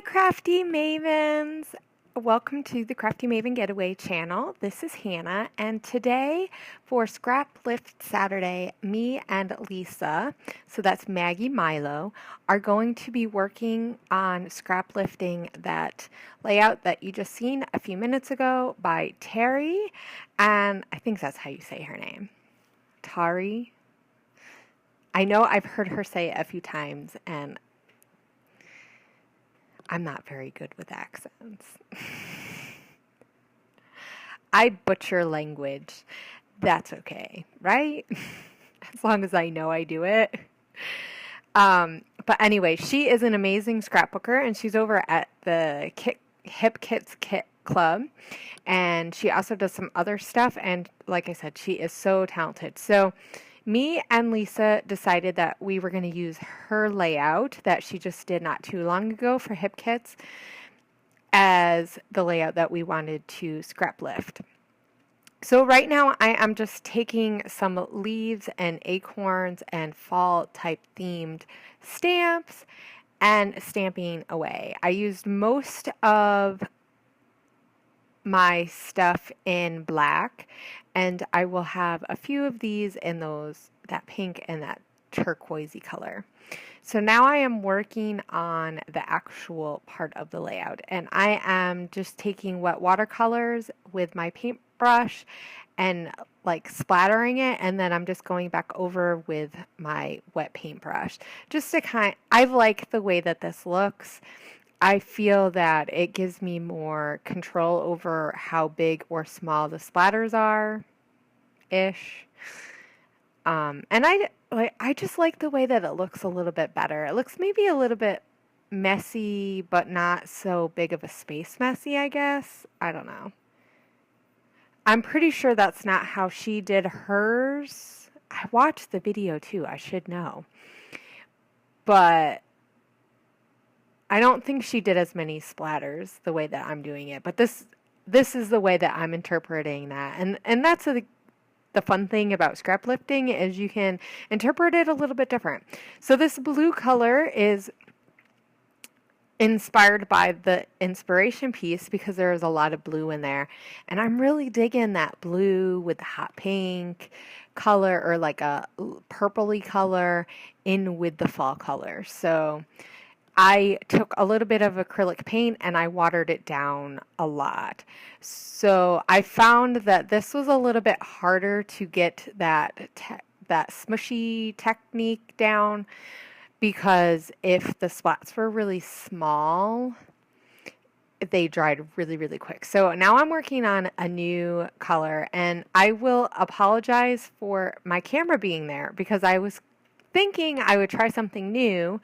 Crafty Mavens! Welcome to the Crafty Maven Getaway channel. This is Hannah, and today for Scraplift Saturday, me and Lisa, so that's Maggie Milo, are going to be working on scraplifting that layout that you just seen a few minutes ago by Terry, and I think that's how you say her name. Tari. I know I've heard her say it a few times, and I'm not very good with accents. I butcher language. That's okay, right? As long as I know I do it. But anyway, she is an amazing scrapbooker, and she's over at the Hip Kits Kit Club. And she also does some other stuff. And like I said, she is so talented. So me and Lisa decided that we were going to use her layout that she just did not too long ago for Hip Kits as the layout that we wanted to scrap lift. So right now I am just taking some leaves and acorns and fall type themed stamps and stamping away. I used most of my stuff in black, and I will have a few of these in that pink and that turquoisey color. So now I am working on the actual part of the layout, and I am just taking wet watercolors with my paintbrush and like splattering it, and then I'm just going back over with my wet paintbrush just to I like the way that this looks. I feel that it gives me more control over how big or small the splatters are, ish. And I just like the way that it looks a little bit better. It looks maybe a little bit messy, but not so big of a space messy, I guess. I don't know. I'm pretty sure that's not how she did hers. I watched the video too, I should know. But I don't think she did as many splatters the way that I'm doing it, but this is the way that I'm interpreting that, and that's the fun thing about scrap lifting is you can interpret it a little bit different. So this blue color is inspired by the inspiration piece because there is a lot of blue in there, and I'm really digging that blue with the hot pink color or like a purpley color in with the fall color. So I took a little bit of acrylic paint and I watered it down a lot. So I found that this was a little bit harder to get that smushy technique down, because if the splats were really small, they dried really, really quick. So now I'm working on a new color, and I will apologize for my camera being there because I was thinking I would try something new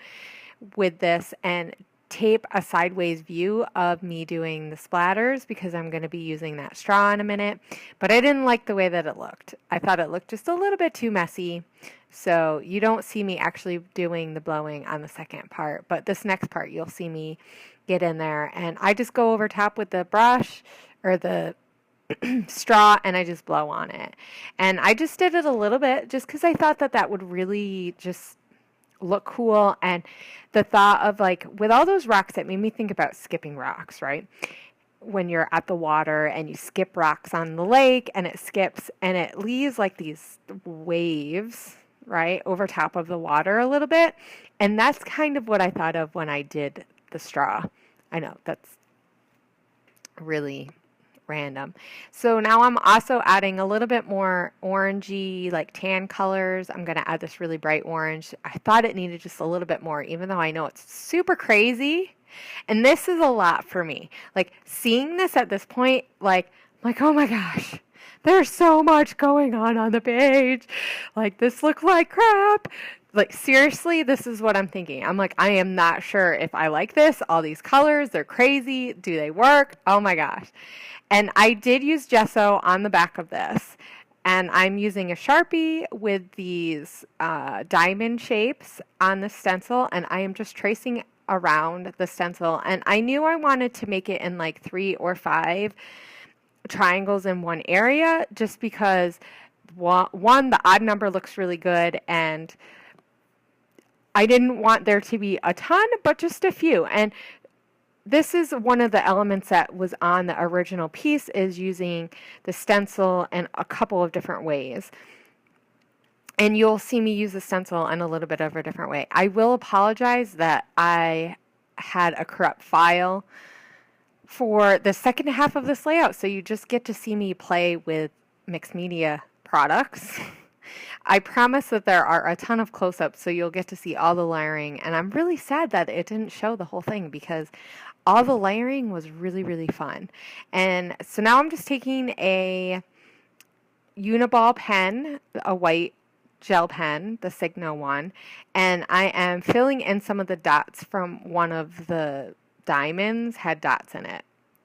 with this and tape a sideways view of me doing the splatters because I'm going to be using that straw in a minute, but I didn't like the way that it looked. I thought it looked just a little bit too messy, so you don't see me actually doing the blowing on the second part, but this next part you'll see me get in there, and I just go over top with the brush or the straw and I just blow on it. And I just did it a little bit just because I thought that would really just look cool, and the thought of like with all those rocks, that made me think about skipping rocks, right? When you're at the water and you skip rocks on the lake and it skips and it leaves like these waves, right, over top of the water a little bit, and that's kind of what I thought of when I did the straw. I know that's really random. So now I'm also adding a little bit more orangey, like tan colors. I'm going to add this really bright orange. I thought it needed just a little bit more, even though I know it's super crazy. And this is a lot for me. Like seeing this at this point, like oh my gosh, there's so much going on the page. Like this looked like crap. Like seriously, this is what I'm thinking. I'm like, I am not sure if I like this. All these colors, they're crazy. Do they work? Oh my gosh. And I did use gesso on the back of this, and I'm using a Sharpie with these diamond shapes on the stencil, and I am just tracing around the stencil, and I knew I wanted to make it in like 3 or 5 triangles in one area just because one, the odd number looks really good, and I didn't want there to be a ton, but just a few. And this is one of the elements that was on the original piece, is using the stencil in a couple of different ways. And you'll see me use the stencil in a little bit of a different way. I will apologize that I had a corrupt file for the second half of this layout, so you just get to see me play with mixed media products. I promise that there are a ton of close-ups, so you'll get to see all the layering, and I'm really sad that it didn't show the whole thing because all the layering was really, really fun. And so now I'm just taking a Uniball pen, a white gel pen, the Signo one, and I am filling in some of the dots from one of the diamonds had dots in it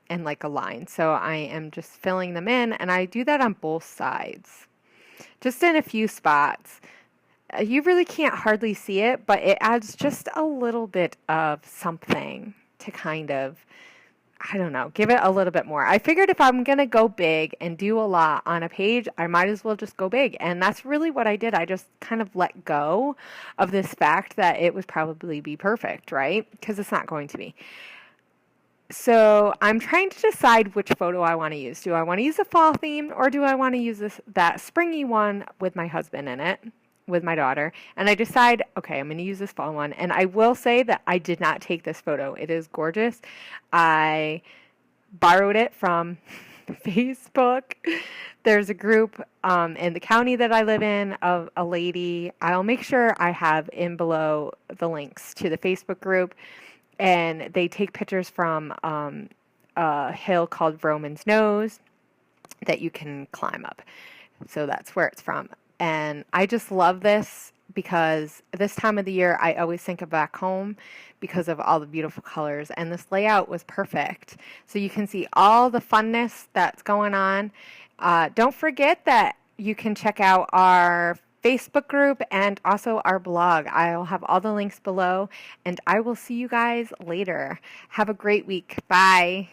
and like a line. So I am just filling them in, and I do that on both sides, just in a few spots. You really can't hardly see it, but it adds just a little bit of something to kind of, I don't know, give it a little bit more. I figured if I'm going to go big and do a lot on a page, I might as well just go big. And that's really what I did. I just kind of let go of this fact that it would probably be perfect, right? Because it's not going to be. So I'm trying to decide which photo I want to use. Do I want to use a fall theme, or do I want to use that springy one with my husband in it, with my daughter? And I decide, okay, I'm going to use this fall one. And I will say that I did not take this photo. It is gorgeous. I borrowed it from Facebook. There's a group in the county that I live in of a lady. I'll make sure I have in below the links to the Facebook group. And they take pictures from a hill called Roman's Nose that you can climb up. So that's where it's from. And I just love this because this time of the year, I always think of back home because of all the beautiful colors. And this layout was perfect. So you can see all the funness that's going on. Don't forget that you can check out our Facebook group and also our blog. I'll have all the links below, and I will see you guys later. Have a great week. Bye.